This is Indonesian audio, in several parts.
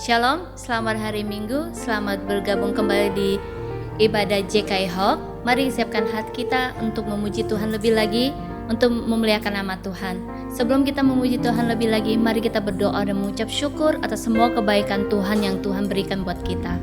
Shalom, selamat hari Minggu, selamat bergabung kembali di ibadah JKI Hope. Mari siapkan hati kita untuk memuji Tuhan lebih lagi, untuk memuliakan nama Tuhan. Sebelum kita memuji Tuhan lebih lagi, mari kita berdoa dan mengucap syukur atas semua kebaikan Tuhan yang Tuhan berikan buat kita.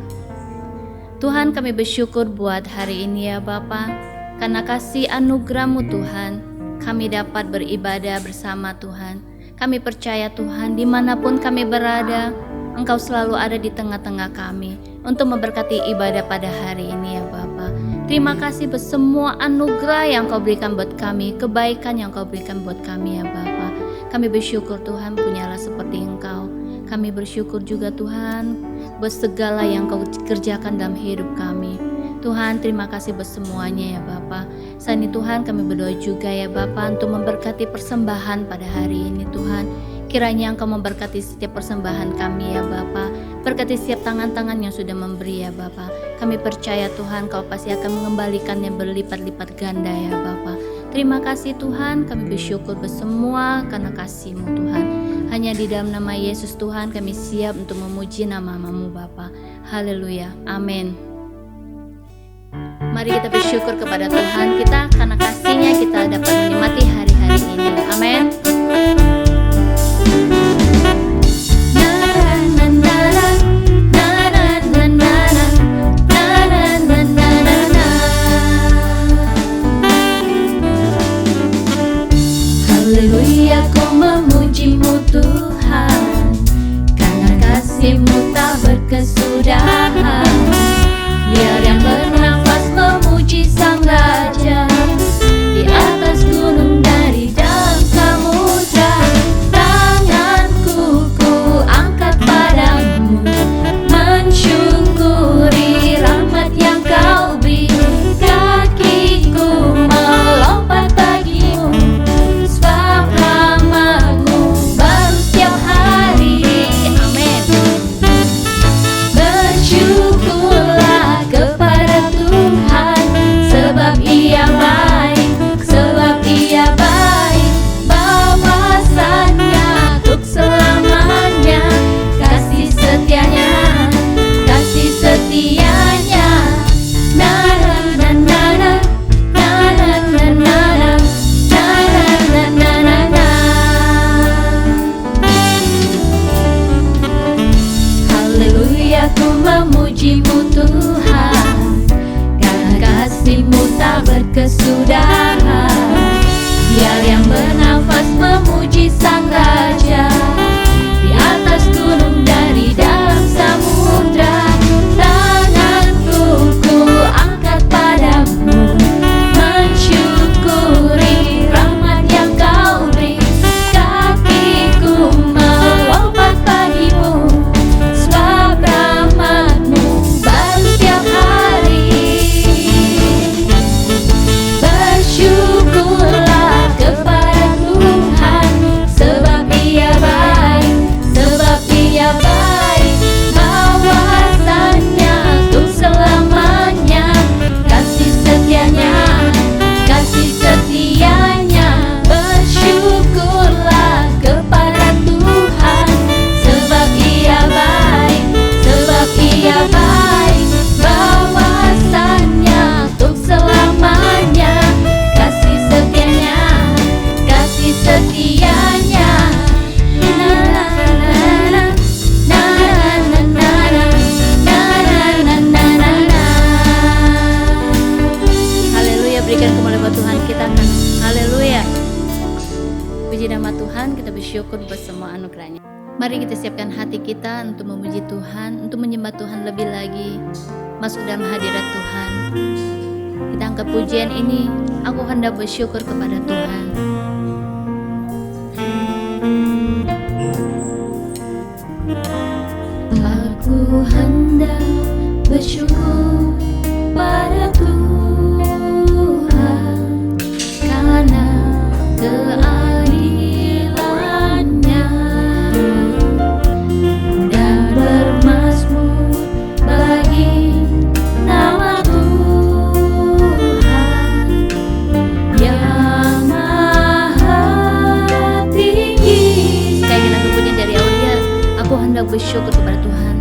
Tuhan, kami bersyukur buat hari ini ya Bapa, karena kasih anugerah-Mu Tuhan, kami dapat beribadah bersama Tuhan. Kami percaya Tuhan, dimanapun kami berada, Engkau selalu ada di tengah-tengah kami untuk memberkati ibadah pada hari ini ya Bapa. Terima kasih buat semua anugerah yang Kau berikan buat kami, kebaikan yang Kau berikan buat kami ya Bapa. Kami bersyukur Tuhan punyalah seperti Engkau. Kami bersyukur juga Tuhan buat segala yang Kau kerjakan dalam hidup kami. Tuhan, terima kasih buat semuanya ya Bapa. Saat ini Tuhan, kami berdoa juga ya Bapa untuk memberkati persembahan pada hari ini Tuhan. Kiranya Engkau memberkati setiap persembahan kami ya Bapa. Berkati setiap tangan-tangan yang sudah memberi ya Bapa. Kami percaya Tuhan Kau pasti akan mengembalikannya berlipat-lipat ganda ya Bapa. Terima kasih Tuhan, kami bersyukur bersemua karena kasih-Mu Tuhan. Hanya di dalam nama Yesus Tuhan kami siap untuk memuji nama-Mu Bapa. Haleluya, amin. Mari kita bersyukur kepada Tuhan kita, karena kasih-Nya kita dapat menikmati hari-hari ini. Amin. Haleluya, ku memuji-Mu Tuhan, karena kasih-Mu tak berkesudahan. Biar yang bernafas memuji Sang Raja, di atas gunung dari dalam samudra. Tanganku ku angkat padamu, mensyukuri rahmat yang Kau beri. Kakiku melompat bagimu, sebab rahmat-Mu baru setiap hari. Amin. Bersyukurlah kepada Tuhan, sebab Ia baik, sebab Ia baik. Bahwasannya untuk selamanya, kasih setianya, kasih setianya. Na na na na na, na na na na na, na na na na na. Haleluya, ku memuji-Mu Tuhan, karena kasih-Mu tak berkesudahan. Biar yang bernafas memuji Sang Raja, di atas gunung dari dalam samudra. Tanganku ku angkat padamu, mensyukuri rahmat yang Kau beri. Kakiku melompat bagimu, sebab rahmat-Mu baru setiap hari. Bersyukurlah kepada Tuhan, sebab Ia baik, sebab Ia baik. Bahwasannya untuk selamanya, kasih setianya, kasih setianya. Bersyukurlah kepada Tuhan, sebab Ia baik, sebab Ia baik. Bahwasannya untuk selamanya, kasih setianya, kasih setianya. Na na na na, na na na na, na na na na na. Haleluya, berikan kemuliaan buat Tuhan kita kan. Haleluya. Puji nama Tuhan, kita bersyukur buat semua anugerahnya. Mari kita siapkan hati kita untuk memuji Tuhan, untuk menyembah Tuhan lebih lagi, masuk dalam hadirat Tuhan. Kita angkat pujian ini, aku hendak bersyukur kepada Tuhan. Aku hendak bersyukur pada Tuhan, karena keadilan-Nya, dan bermazmur bagi nama Tuhan yang Maha Tinggi. Sekali lagi pujian dari Aulia, aku hendak bersyukur kepada Tuhan.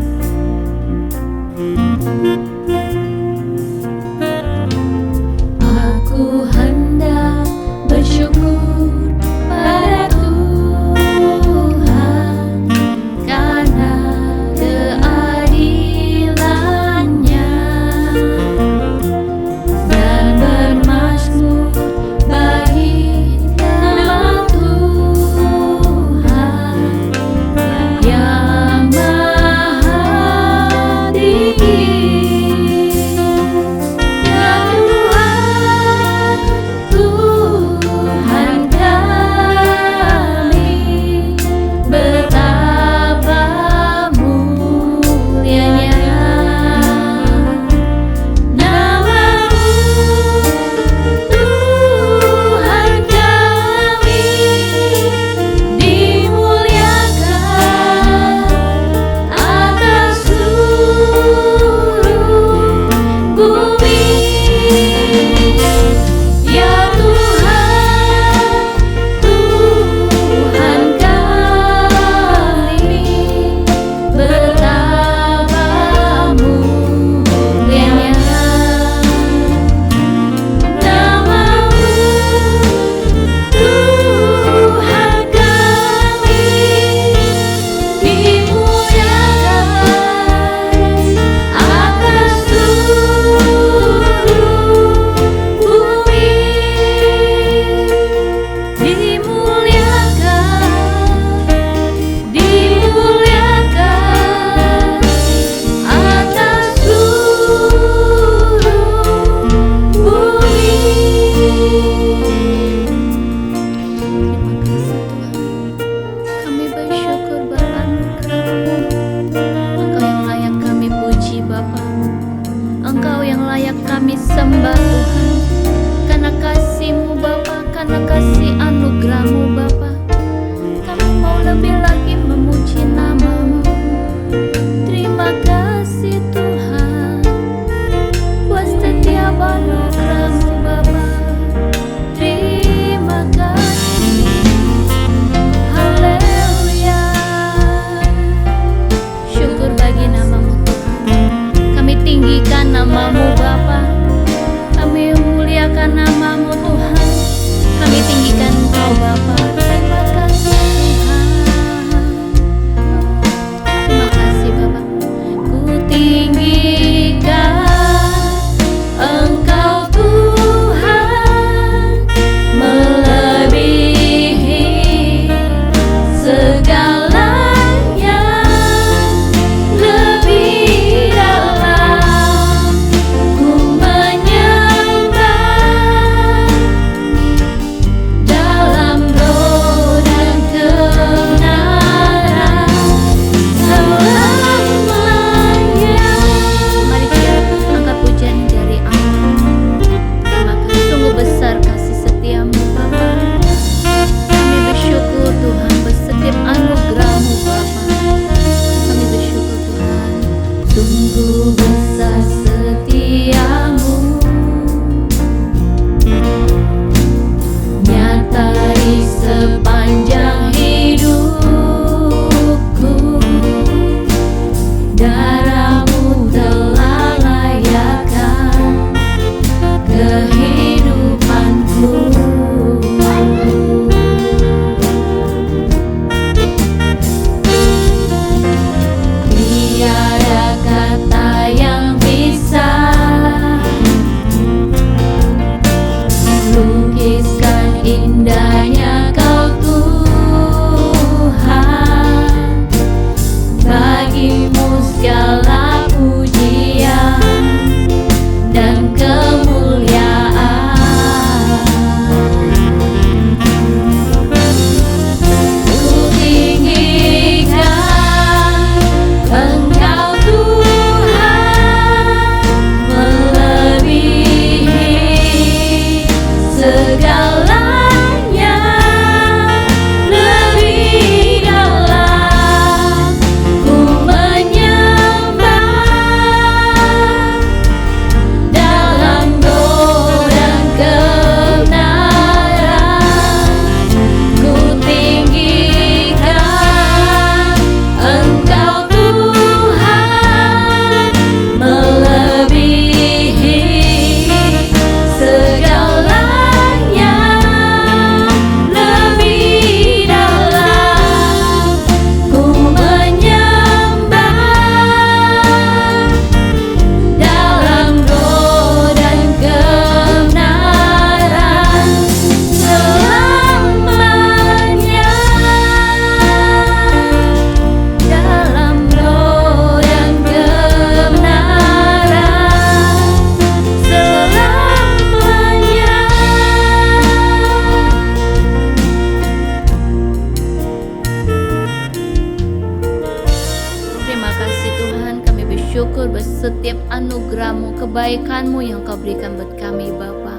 kebaikan-Mu yang Kau berikan buat kami Bapa.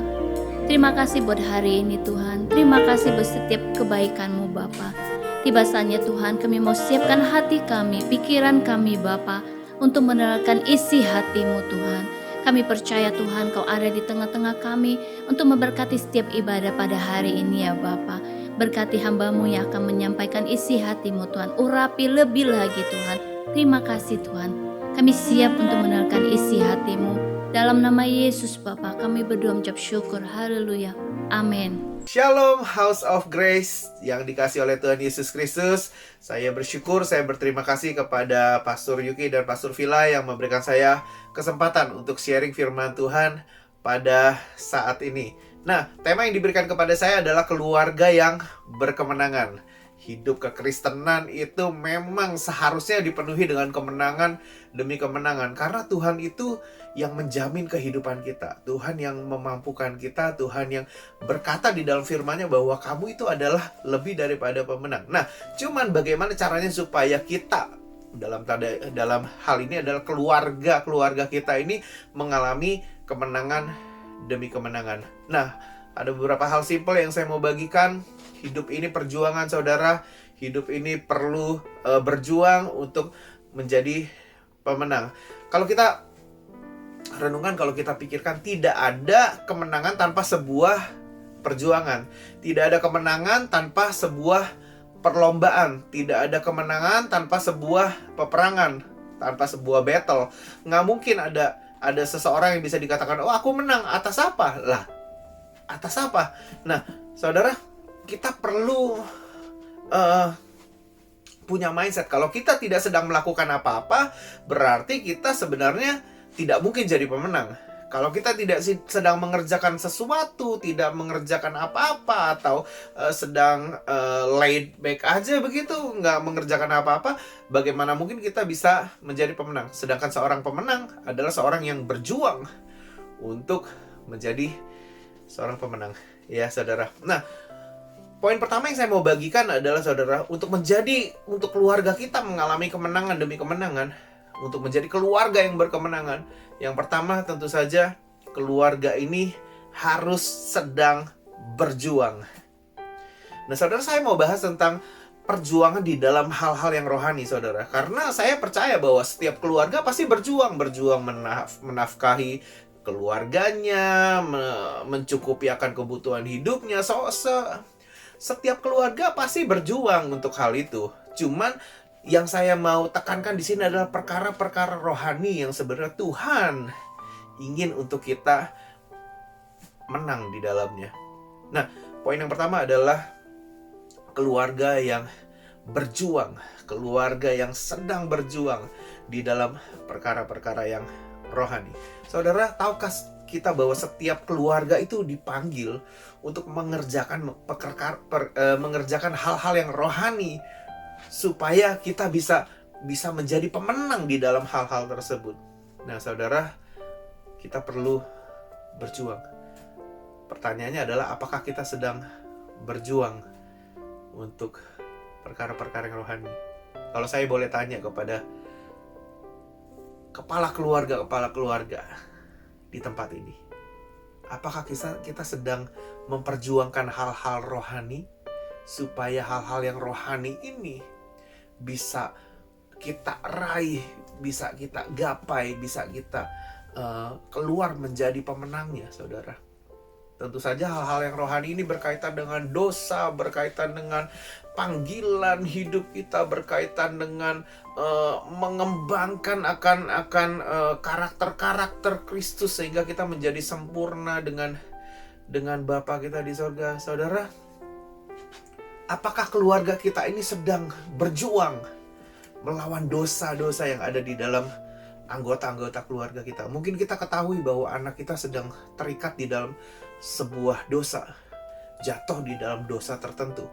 Terima kasih buat hari ini Tuhan. Terima kasih buat setiap kebaikan-Mu Bapa. Tiba saatnya Tuhan, kami mau siapkan hati kami, pikiran kami Bapa, untuk menerangkan isi hati-Mu Tuhan. Kami percaya Tuhan Kau ada di tengah-tengah kami untuk memberkati setiap ibadah pada hari ini ya Bapa. Berkati hamba-Mu yang akan menyampaikan isi hati-Mu Tuhan. Urapi lebih lagi Tuhan. Terima kasih Tuhan. Kami siap untuk mendengarkan isi hati-Mu. Dalam nama Yesus Bapa kami berdoa mengucap syukur. Haleluya. Amin. Shalom House of Grace yang dikasih oleh Tuhan Yesus Kristus. Saya bersyukur, saya berterima kasih kepada Pastor Yuki dan Pastor Villa yang memberikan saya kesempatan untuk sharing firman Tuhan pada saat ini. Nah, tema yang diberikan kepada saya adalah keluarga yang berkemenangan. Hidup kekristenan itu memang seharusnya dipenuhi dengan kemenangan demi kemenangan. Karena Tuhan itu yang menjamin kehidupan kita. Tuhan yang memampukan kita. Tuhan yang berkata di dalam firman-Nya bahwa kamu itu adalah lebih daripada pemenang. Nah, cuman bagaimana caranya supaya kita dalam hal ini adalah keluarga kita ini mengalami kemenangan demi kemenangan. Nah, ada beberapa hal simpel yang saya mau bagikan. Hidup ini perjuangan saudara. Hidup ini perlu berjuang untuk menjadi pemenang. Kalau kita renungan, kalau kita pikirkan, tidak ada kemenangan tanpa sebuah perjuangan. Tidak ada kemenangan tanpa sebuah perlombaan. Tidak ada kemenangan tanpa sebuah peperangan, tanpa sebuah battle. Nggak mungkin ada seseorang yang bisa dikatakan, oh aku menang, atas apa? Lah, atas apa? Nah, saudara, kita perlu punya mindset. Kalau kita tidak sedang melakukan apa-apa, berarti kita sebenarnya tidak mungkin jadi pemenang. Kalau kita tidak sedang mengerjakan sesuatu, tidak mengerjakan apa-apa, atau sedang laid back aja begitu, nggak mengerjakan apa-apa, bagaimana mungkin kita bisa menjadi pemenang? Sedangkan seorang pemenang adalah seorang yang berjuang untuk menjadi seorang pemenang. Ya, saudara. Nah, poin pertama yang saya mau bagikan adalah saudara, untuk keluarga kita mengalami kemenangan demi kemenangan, untuk menjadi keluarga yang berkemenangan. Yang pertama tentu saja keluarga ini harus sedang berjuang. Nah, saudara, saya mau bahas tentang perjuangan di dalam hal-hal yang rohani, saudara. Karena saya percaya bahwa setiap keluarga pasti berjuang menafkahi keluarganya, mencukupi akan kebutuhan hidupnya. Setiap keluarga pasti berjuang untuk hal itu. Cuman yang saya mau tekankan di sini adalah perkara-perkara rohani yang sebenarnya Tuhan ingin untuk kita menang di dalamnya. Nah, poin yang pertama adalah keluarga yang berjuang, keluarga yang sedang berjuang di dalam perkara-perkara yang rohani. Saudara, tahukah kita bahwa setiap keluarga itu dipanggil untuk mengerjakan hal-hal yang rohani supaya kita bisa menjadi pemenang di dalam hal-hal tersebut. Nah, saudara, kita perlu berjuang. Pertanyaannya adalah, apakah kita sedang berjuang untuk perkara-perkara yang rohani? Kalau saya boleh tanya kepada kepala keluarga di tempat ini, apakah kita sedang memperjuangkan hal-hal rohani supaya hal-hal yang rohani ini bisa kita raih, bisa kita gapai, bisa kita keluar menjadi pemenangnya, saudara? Tentu saja hal-hal yang rohani ini berkaitan dengan dosa, berkaitan dengan panggilan hidup kita, berkaitan dengan mengembangkan akan karakter-karakter Kristus sehingga kita menjadi sempurna dengan Bapa kita di sorga. Saudara, apakah keluarga kita ini sedang berjuang melawan dosa-dosa yang ada di dalam anggota-anggota keluarga kita? Mungkin kita ketahui bahwa anak kita sedang terikat di dalam sebuah dosa, jatuh di dalam dosa tertentu.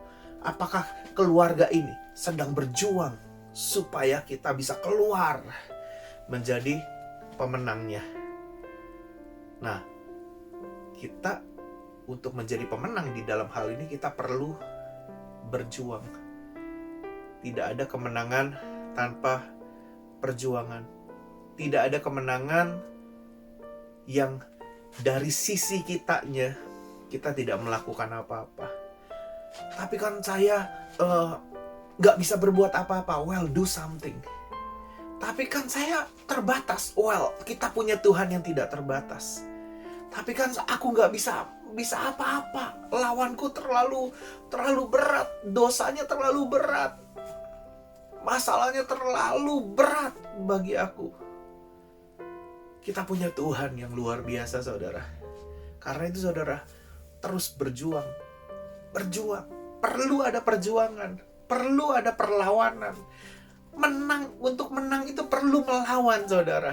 Apakah keluarga ini sedang berjuang supaya kita bisa keluar menjadi pemenangnya? Nah, kita untuk menjadi pemenang di dalam hal ini kita perlu berjuang. Tidak ada kemenangan tanpa perjuangan. Tidak ada kemenangan yang dari sisi kitanya kita tidak melakukan apa-apa. Tapi kan saya gak bisa berbuat apa-apa. Well, do something. Tapi kan saya terbatas. Well, kita punya Tuhan yang tidak terbatas. Tapi kan aku gak bisa apa-apa. Lawanku terlalu berat. Dosanya terlalu berat. Masalahnya terlalu berat bagi aku. Kita punya Tuhan yang luar biasa, saudara. Karena itu, saudara, terus berjuang. Perlu ada perjuangan, perlu ada perlawanan. Untuk menang itu perlu melawan, saudara.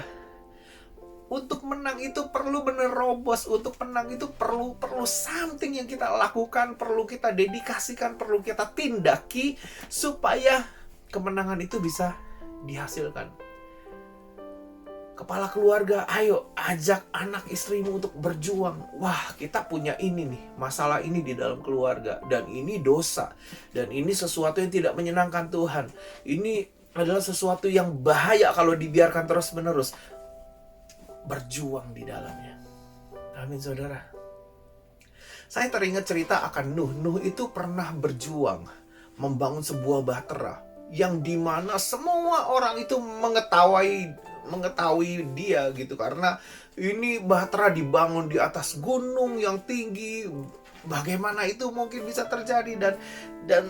Untuk menang itu perlu menerobos. Untuk menang itu perlu something yang kita lakukan, perlu kita dedikasikan, perlu kita tindaki supaya kemenangan itu bisa dihasilkan. Kepala keluarga, ayo ajak anak istrimu untuk berjuang. Wah, kita punya ini nih, masalah ini di dalam keluarga. Dan ini dosa. Dan ini sesuatu yang tidak menyenangkan Tuhan. Ini adalah sesuatu yang bahaya kalau dibiarkan terus-menerus. Berjuang di dalamnya. Amin, saudara. Saya teringat cerita akan Nuh. Nuh itu pernah berjuang membangun sebuah bahtera yang dimana semua orang itu mengetahui dia gitu, karena ini bahtera dibangun di atas gunung yang tinggi. Bagaimana itu mungkin bisa terjadi, dan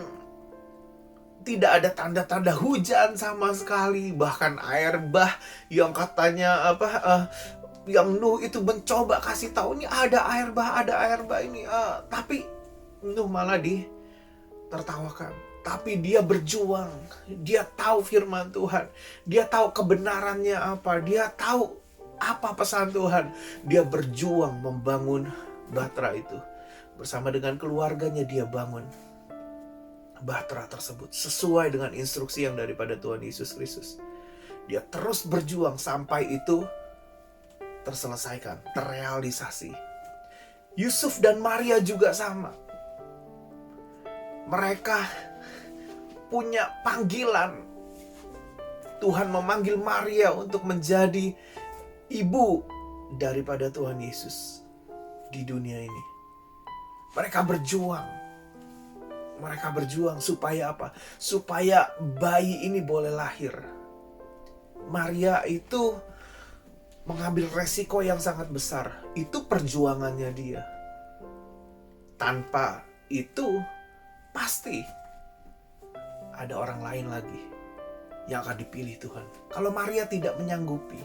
tidak ada tanda-tanda hujan sama sekali, bahkan air bah yang katanya yang Nuh itu mencoba kasih tahu ini ada air bah ini, tapi Nuh malah ditertawakan. Tapi dia berjuang, dia tahu firman Tuhan, dia tahu kebenarannya apa, dia tahu apa pesan Tuhan. Dia berjuang membangun bahtera itu. Bersama dengan keluarganya dia bangun bahtera tersebut sesuai dengan instruksi yang daripada Tuhan Yesus Kristus. Dia terus berjuang sampai itu terselesaikan, terrealisasi. Yusuf dan Maria juga sama. Mereka punya panggilan. Tuhan memanggil Maria untuk menjadi ibu daripada Tuhan Yesus di dunia ini. Mereka berjuang supaya apa? Supaya bayi ini boleh lahir. Maria itu mengambil resiko yang sangat besar. Itu perjuangannya dia. Tanpa itu pasti ada orang lain lagi yang akan dipilih Tuhan. Kalau Maria tidak menyanggupi,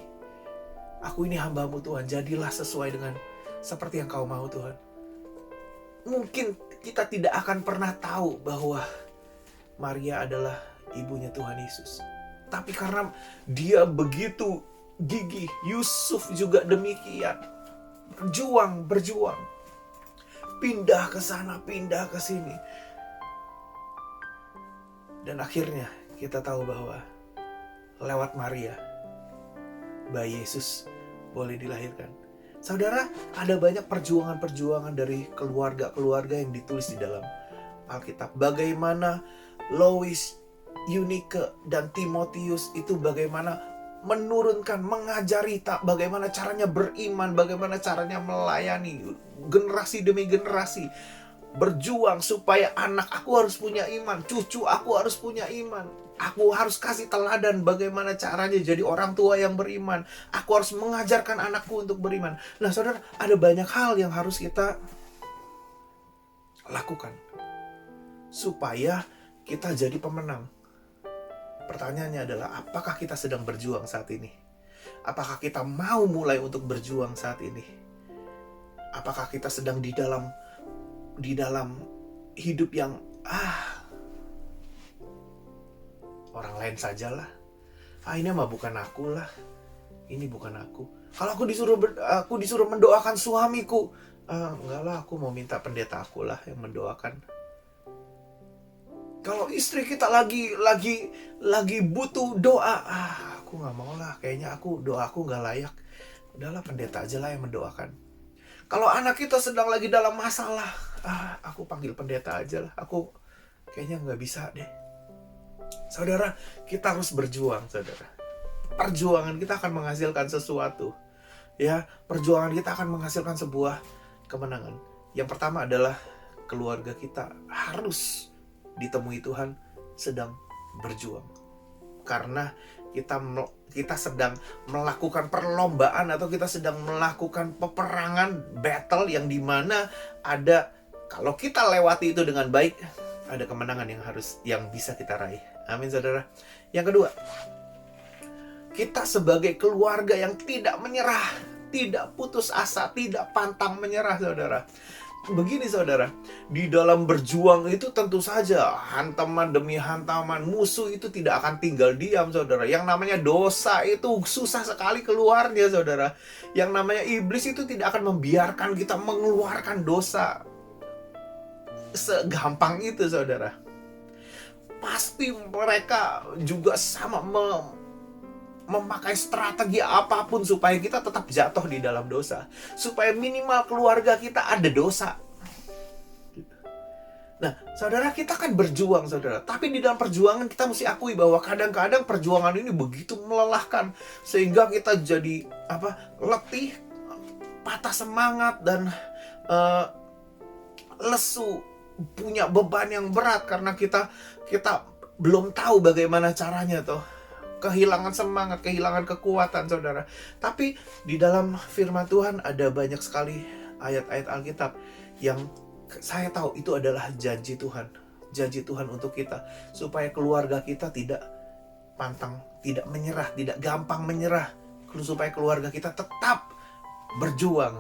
aku ini hamba-Mu Tuhan, jadilah sesuai dengan seperti yang Kau mau Tuhan. Mungkin kita tidak akan pernah tahu bahwa Maria adalah ibunya Tuhan Yesus. Tapi karena dia begitu gigih, Yusuf juga demikian. Berjuang. Pindah ke sana, pindah ke sini. Dan akhirnya kita tahu bahwa lewat Maria, bayi Yesus boleh dilahirkan. Saudara, ada banyak perjuangan-perjuangan dari keluarga-keluarga yang ditulis di dalam Alkitab. Bagaimana Lois, Eunike, dan Timotius itu bagaimana menurunkan, mengajari bagaimana caranya beriman, bagaimana caranya melayani generasi demi generasi. Berjuang supaya anak aku harus punya iman, cucu aku harus punya iman. Aku harus kasih teladan bagaimana caranya jadi orang tua yang beriman. Aku harus mengajarkan anakku untuk beriman. Nah, saudara, ada banyak hal yang harus kita lakukan supaya kita jadi pemenang. Pertanyaannya adalah, apakah kita sedang berjuang saat ini? Apakah kita mau mulai untuk berjuang saat ini? Apakah kita sedang di dalam hidup yang orang lain sajalah. Ini mah bukan aku lah. Ini bukan aku. Kalau aku disuruh mendoakan suamiku, enggak lah, aku mau minta pendeta aku lah yang mendoakan. Kalau istri kita lagi butuh doa, aku nggak mau lah. Kayaknya doaku nggak layak. Udahlah, pendeta aja lah yang mendoakan. Kalau anak kita sedang lagi dalam masalah, aku panggil pendeta aja lah. Aku kayaknya nggak bisa deh. Saudara, kita harus berjuang, saudara. Perjuangan kita akan menghasilkan sesuatu. ya, perjuangan kita akan menghasilkan sebuah kemenangan. Yang pertama adalah keluarga kita harus ditemui Tuhan sedang berjuang. Karena kita sedang melakukan perlombaan atau kita sedang melakukan peperangan, battle yang dimana ada, kalau kita lewati itu dengan baik, ada kemenangan yang bisa kita raih. Amin, saudara. Yang kedua, kita sebagai keluarga yang tidak menyerah, tidak putus asa, tidak pantang menyerah, saudara. Begini, saudara, di dalam berjuang itu tentu saja hantaman demi hantaman, musuh itu tidak akan tinggal diam, saudara. Yang namanya dosa itu susah sekali keluarnya, saudara. Yang namanya iblis itu tidak akan membiarkan kita mengeluarkan dosa segampang itu, saudara. Pasti mereka juga sama memakai strategi apapun supaya kita tetap jatuh di dalam dosa, supaya minimal keluarga kita ada dosa. Nah, saudara, kita kan berjuang, saudara. Tapi di dalam perjuangan kita mesti akui bahwa kadang-kadang perjuangan ini begitu melelahkan sehingga kita jadi letih, patah semangat, dan lesu, punya beban yang berat karena kita belum tahu bagaimana caranya tuh. Kehilangan semangat, kehilangan kekuatan, saudara. Tapi di dalam firman Tuhan ada banyak sekali ayat-ayat Alkitab yang saya tahu itu adalah janji Tuhan. Janji Tuhan untuk kita, supaya keluarga kita tidak pantang, tidak menyerah, tidak gampang menyerah, supaya keluarga kita tetap berjuang.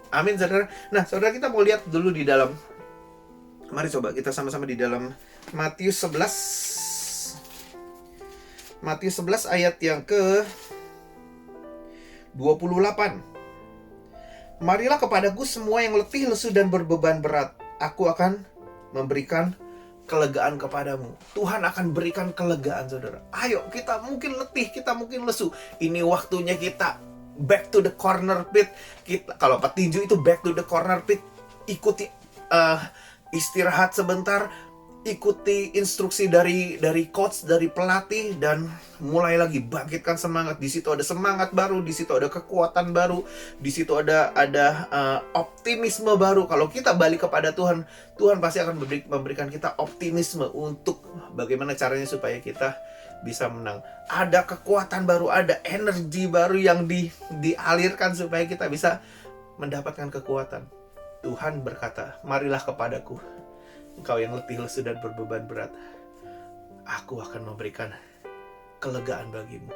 Amin, saudara. Nah, saudara, kita mau lihat dulu di dalam, mari coba kita sama-sama di dalam Matius 11. Matius 11 ayat yang ke 28. Marilah kepadaku semua yang letih, lesu, dan berbeban berat. Aku akan memberikan kelegaan kepadamu. Tuhan akan berikan kelegaan, saudara. Ayo, kita mungkin letih, kita mungkin lesu. Ini waktunya kita back to the corner pit. Kalau petinju itu back to the corner pit. Ikuti istirahat sebentar. Ikuti instruksi dari coach, dari pelatih, dan mulai lagi bangkitkan semangat. Di situ ada semangat baru, di situ ada kekuatan baru, di situ ada optimisme baru. Kalau kita balik kepada Tuhan, Tuhan pasti akan memberikan kita optimisme untuk bagaimana caranya supaya kita bisa menang. Ada kekuatan baru, ada energi baru yang dialirkan supaya kita bisa mendapatkan kekuatan. Tuhan berkata, marilah kepadaku, engkau yang letih, lesu, dan berbeban berat. Aku akan memberikan kelegaan bagimu.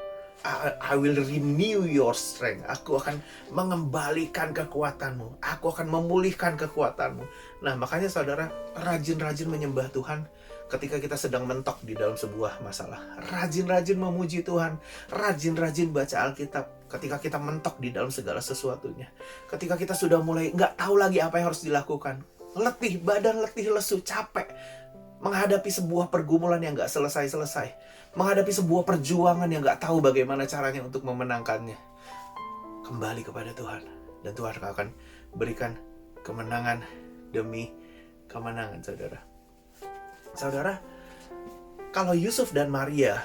I will renew your strength. Aku akan mengembalikan kekuatanmu. Aku akan memulihkan kekuatanmu. Nah, makanya saudara, rajin-rajin menyembah Tuhan ketika kita sedang mentok di dalam sebuah masalah. Rajin-rajin memuji Tuhan. Rajin-rajin baca Alkitab ketika kita mentok di dalam segala sesuatunya. Ketika kita sudah mulai nggak tahu lagi apa yang harus dilakukan. Letih, badan letih, lesu, capek menghadapi sebuah pergumulan yang gak selesai-selesai, menghadapi sebuah perjuangan yang gak tahu bagaimana caranya untuk memenangkannya. Kembali kepada Tuhan, dan Tuhan akan berikan kemenangan demi kemenangan, saudara. Saudara, kalau Yusuf dan Maria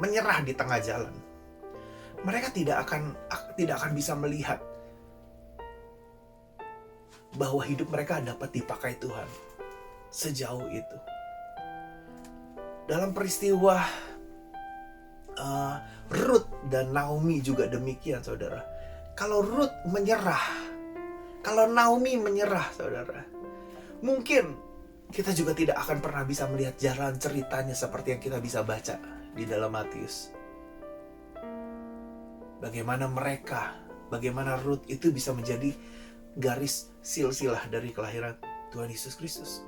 menyerah di tengah jalan, mereka tidak akan bisa melihat bahwa hidup mereka dapat dipakai Tuhan sejauh itu. Dalam peristiwa Ruth dan Naomi juga demikian, saudara. Kalau Ruth menyerah, kalau Naomi menyerah, saudara, mungkin kita juga tidak akan pernah bisa melihat jalan ceritanya seperti yang kita bisa baca di dalam Matius. Bagaimana Ruth itu bisa menjadi garis silsilah dari kelahiran Tuhan Yesus Kristus.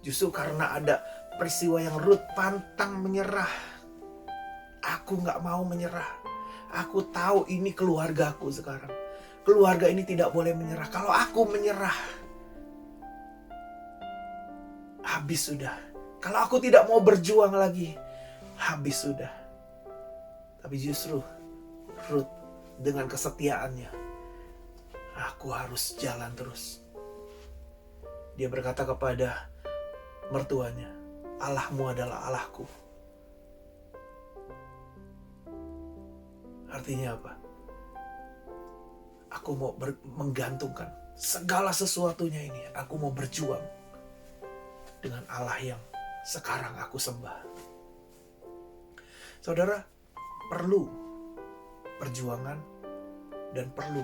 Justru karena ada peristiwa yang Ruth pantang menyerah. Aku gak mau menyerah. Aku tahu ini keluargaku sekarang. Keluarga ini tidak boleh menyerah. Kalau aku menyerah, habis sudah. Kalau aku tidak mau berjuang lagi, habis sudah. Tapi justru Ruth dengan kesetiaannya, aku harus jalan terus. Dia berkata kepada mertuanya, Allahmu adalah Allahku. Artinya apa? Aku mau menggantungkan segala sesuatunya ini. Aku mau berjuang dengan Allah yang sekarang aku sembah. Saudara, perlu perjuangan dan perlu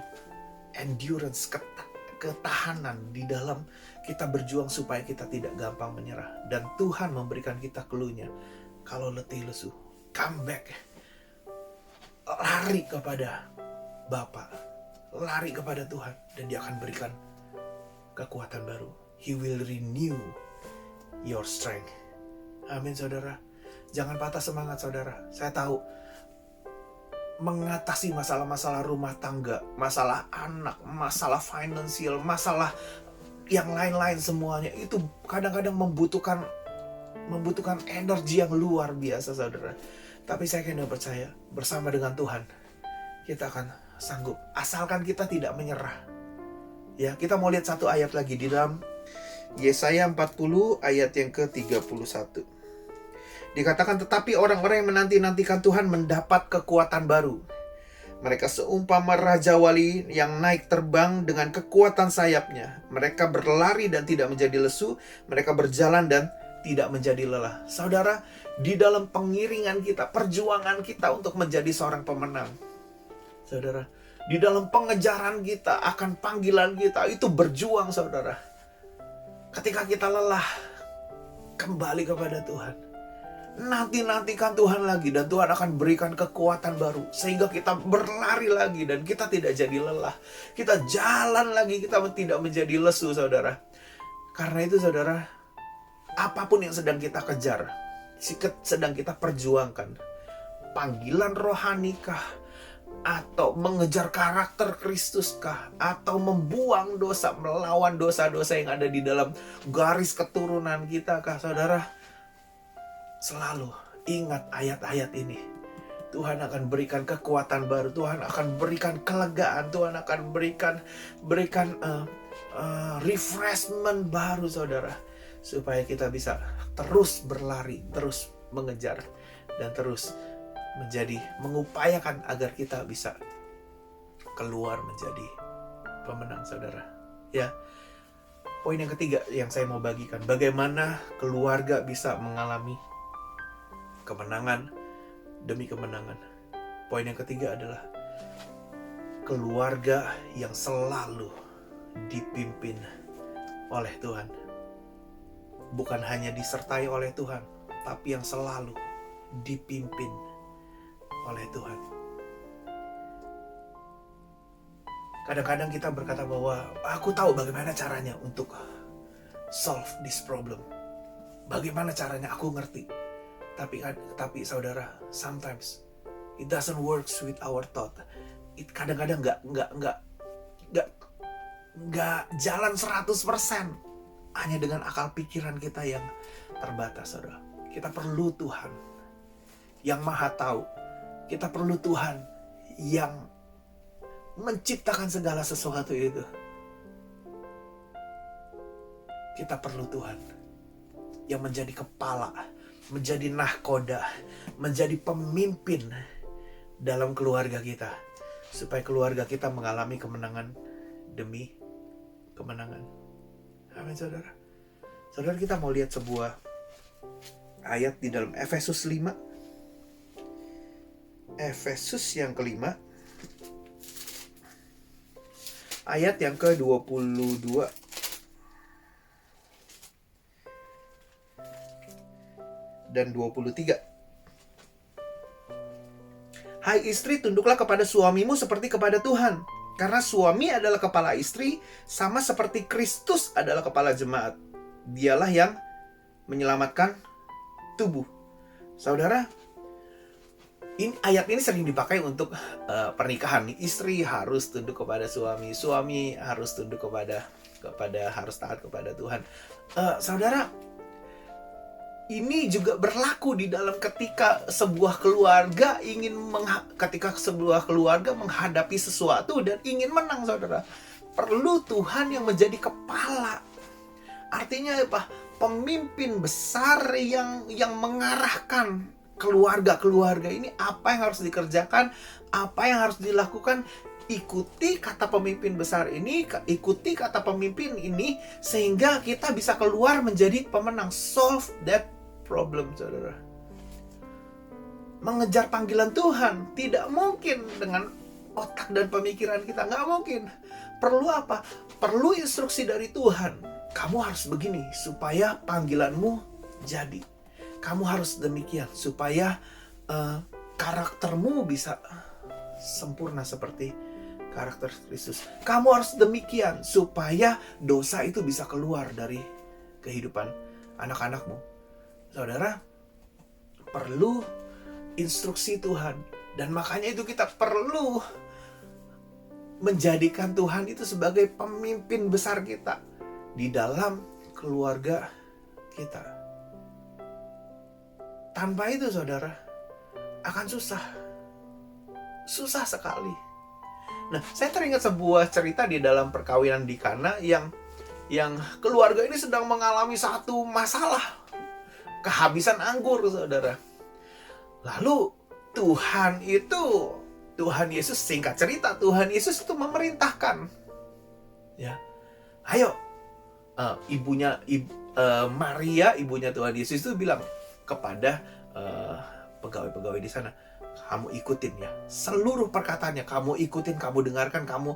endurance, ketahanan di dalam kita berjuang supaya kita tidak gampang menyerah. Dan Tuhan memberikan kita clue-nya. Kalau letih lesu, come back. Lari kepada Bapa, lari kepada Tuhan, dan Dia akan berikan kekuatan baru. He will renew your strength. Amin saudara. Jangan patah semangat saudara. Saya tahu mengatasi masalah-masalah rumah tangga, masalah anak, masalah finansial, masalah yang lain-lain semuanya itu kadang-kadang membutuhkan energi yang luar biasa saudara. Tapi saya kena percaya bersama dengan Tuhan kita akan sanggup, asalkan kita tidak menyerah. Ya, kita mau lihat satu ayat lagi di dalam Yesaya 40 ayat yang ke-31. Dikatakan, tetapi orang-orang yang menanti-nantikan Tuhan mendapat kekuatan baru. Mereka seumpama raja wali yang naik terbang dengan kekuatan sayapnya. Mereka berlari dan tidak menjadi lesu. Mereka berjalan dan tidak menjadi lelah. Saudara, di dalam pengiringan kita, perjuangan kita untuk menjadi seorang pemenang. Saudara, di dalam pengejaran kita akan panggilan kita, itu berjuang saudara. Ketika kita lelah, kembali kepada Tuhan. Nanti-nantikan Tuhan lagi dan Tuhan akan berikan kekuatan baru. Sehingga kita berlari lagi dan kita tidak jadi lelah. Kita jalan lagi, kita tidak menjadi lesu saudara. Karena itu saudara, apapun yang sedang kita kejar, sedang kita perjuangkan, panggilan rohanikah, atau mengejar karakter Kristuskah, atau membuang dosa, melawan dosa-dosa yang ada di dalam garis keturunan kita kah saudara, selalu ingat ayat-ayat ini. Tuhan akan berikan kekuatan baru, Tuhan akan berikan kelegaan, Tuhan akan berikan refreshment baru saudara, supaya kita bisa terus berlari, terus mengejar, dan terus mengupayakan agar kita bisa keluar menjadi pemenang saudara. Ya, poin yang ketiga yang saya mau bagikan, bagaimana keluarga bisa mengalami kemenangan demi kemenangan. Poin yang ketiga adalah keluarga yang selalu dipimpin oleh Tuhan. Bukan hanya disertai oleh Tuhan, tapi yang selalu dipimpin oleh Tuhan. Kadang-kadang kita berkata bahwa aku tahu bagaimana caranya untuk solve this problem. Bagaimana caranya, aku ngerti. Tapi saudara, sometimes it doesn't work with our thought. Kadang-kadang nggak jalan 100%. Hanya dengan akal pikiran kita yang terbatas, saudara. Kita perlu Tuhan yang Maha Tahu. Kita perlu Tuhan yang menciptakan segala sesuatu itu. Kita perlu Tuhan yang menjadi kepala, menjadi nahkoda, menjadi pemimpin dalam keluarga kita, supaya keluarga kita mengalami kemenangan demi kemenangan. Amin saudara. Saudara, kita mau lihat sebuah ayat di dalam Efesus 5. Efesus yang kelima, ayat yang ke-22 dan 23. Hai istri, tunduklah kepada suamimu seperti kepada Tuhan. Karena suami adalah kepala istri, sama seperti Kristus adalah kepala jemaat. Dialah yang menyelamatkan tubuh. Saudara, ayat ini sering dipakai untuk pernikahan. Istri harus tunduk kepada suami, suami harus tunduk kepada harus taat kepada Tuhan. Saudara, ini juga berlaku di dalam ketika sebuah keluarga menghadapi sesuatu dan ingin menang, saudara. Perlu Tuhan yang menjadi kepala. Artinya apa? Pemimpin besar yang mengarahkan keluarga ini, apa yang harus dikerjakan, apa yang harus dilakukan. ikuti kata pemimpin besar ini, ikuti kata pemimpin ini, sehingga kita bisa keluar menjadi pemenang. Solve that problem, saudara. Mengejar panggilan Tuhan tidak mungkin dengan otak dan pemikiran kita, nggak mungkin. Perlu apa? Perlu instruksi dari Tuhan. Kamu harus begini supaya panggilanmu jadi. Kamu harus demikian supaya karaktermu bisa sempurna seperti karakter Kristus. Kamu harus demikian supaya dosa itu bisa keluar dari kehidupan anak-anakmu. Saudara, perlu instruksi Tuhan. Dan makanya itu kita perlu menjadikan Tuhan itu sebagai pemimpin besar kita di dalam keluarga kita. Tanpa itu, saudara, akan susah. Susah sekali. Nah, saya teringat sebuah cerita di dalam perkawinan di Kana yang keluarga ini sedang mengalami satu masalah. Kehabisan anggur, saudara. Lalu Tuhan Yesus, singkat cerita, Tuhan Yesus itu memerintahkan, ya, ayo, Maria, ibunya Tuhan Yesus itu bilang kepada pegawai-pegawai di sana, kamu ikutin ya, seluruh perkataannya, kamu ikutin, kamu dengarkan, kamu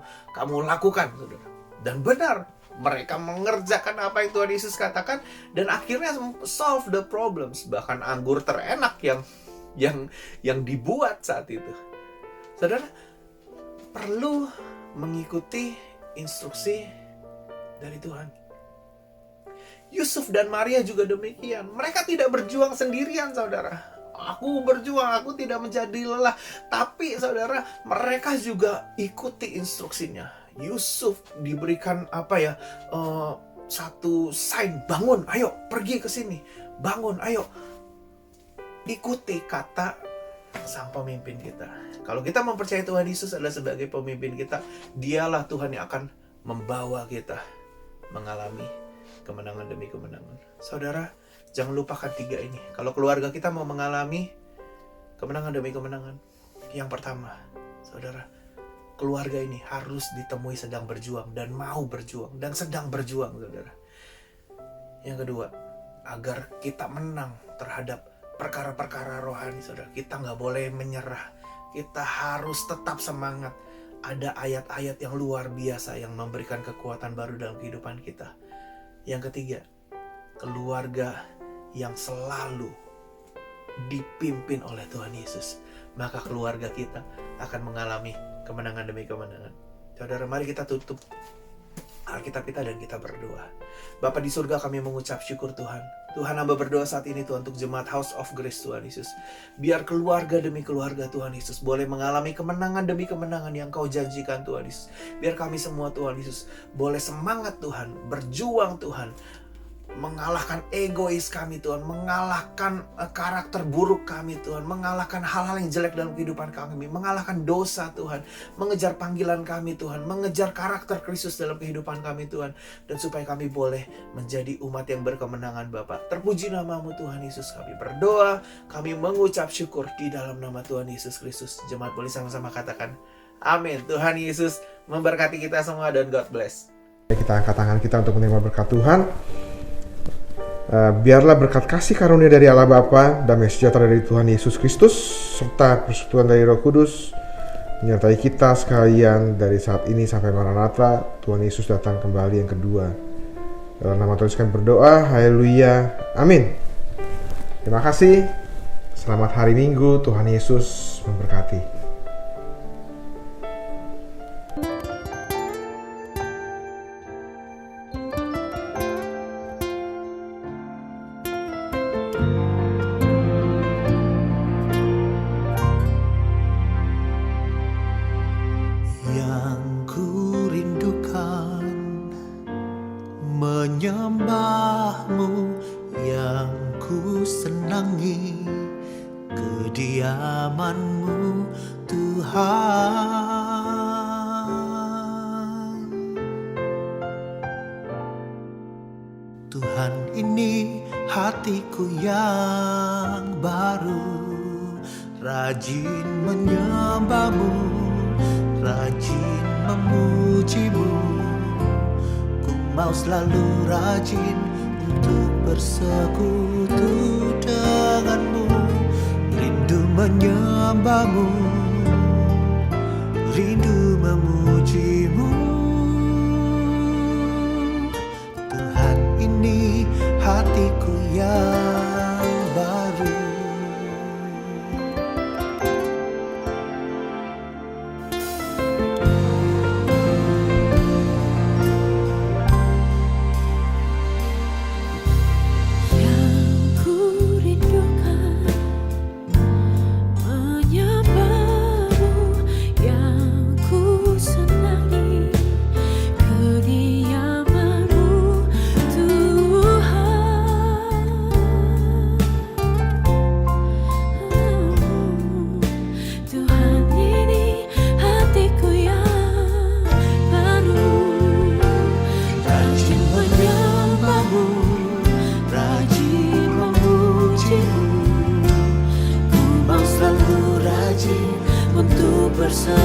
lakukan, saudara. Dan benar, mereka mengerjakan apa yang Tuhan Yesus katakan, dan akhirnya solve the problems. Bahkan anggur terenak yang dibuat saat itu. Saudara, perlu mengikuti instruksi dari Tuhan. Yusuf dan Maria juga demikian. Mereka tidak berjuang sendirian, saudara. Aku berjuang, aku tidak menjadi lelah. Tapi, saudara, mereka juga ikuti instruksinya. Yusuf diberikan satu sign, bangun, ayo pergi ke sini, bangun, ayo ikuti kata sang pemimpin kita. Kalau kita mempercayai Tuhan Yesus adalah sebagai pemimpin kita, dialah Tuhan yang akan membawa kita mengalami kemenangan demi kemenangan. Saudara, jangan lupakan 3 ini. Kalau keluarga kita mau mengalami kemenangan demi kemenangan, yang pertama, saudara, keluarga ini harus ditemui sedang berjuang dan mau berjuang dan sedang berjuang, saudara. Yang kedua, agar kita menang terhadap perkara-perkara rohani, saudara, kita nggak boleh menyerah. Kita harus tetap semangat. Ada ayat-ayat yang luar biasa yang memberikan kekuatan baru dalam kehidupan kita. Yang ketiga, keluarga yang selalu dipimpin oleh Tuhan Yesus, maka keluarga kita akan mengalami kemenangan demi kemenangan. Saudara, mari kita tutup Alkitab kita dan kita berdoa. Bapa di surga, kami mengucap syukur Tuhan. Tuhan, hamba berdoa saat ini Tuhan untuk jemaat House of Grace Tuhan Yesus. Biar keluarga demi keluarga Tuhan Yesus boleh mengalami kemenangan demi kemenangan yang Kau janjikan Tuhan Yesus. Biar kami semua Tuhan Yesus boleh semangat Tuhan, berjuang Tuhan, mengalahkan egois kami Tuhan, mengalahkan karakter buruk kami Tuhan, mengalahkan hal-hal yang jelek dalam kehidupan kami, mengalahkan dosa Tuhan, mengejar panggilan kami Tuhan, mengejar karakter Kristus dalam kehidupan kami Tuhan, dan supaya kami boleh menjadi umat yang berkemenangan Bapa. Terpuji nama-Mu Tuhan Yesus, kami berdoa, kami mengucap syukur di dalam nama Tuhan Yesus Kristus. Jemaat boleh sama-sama katakan amin. Tuhan Yesus memberkati kita semua dan God bless. Kita angkat tangan kita untuk menerima berkat Tuhan. Biarlah berkat kasih karunia dari Allah Bapa, damai sejahtera dari Tuhan Yesus Kristus, serta persekutuan dari Roh Kudus menyertai kita sekalian dari saat ini sampai Maranatha, Tuhan Yesus datang kembali yang kedua. Dalam nama Tuhan Yesus kami berdoa, haleluya, amin. Terima kasih, selamat hari Minggu, Tuhan Yesus memberkati. Menyembah-Mu yang ku senangi, kediaman-Mu Tuhan. Tuhan, ini hatiku yang baru, rajin menyembah-Mu, rajin memujimu. Ku mau selalu rajin untuk bersekutu denganmu, rindu menyembahmu, rindu memujimu. Tuhan, ini hatiku yang baru. Untuk bersama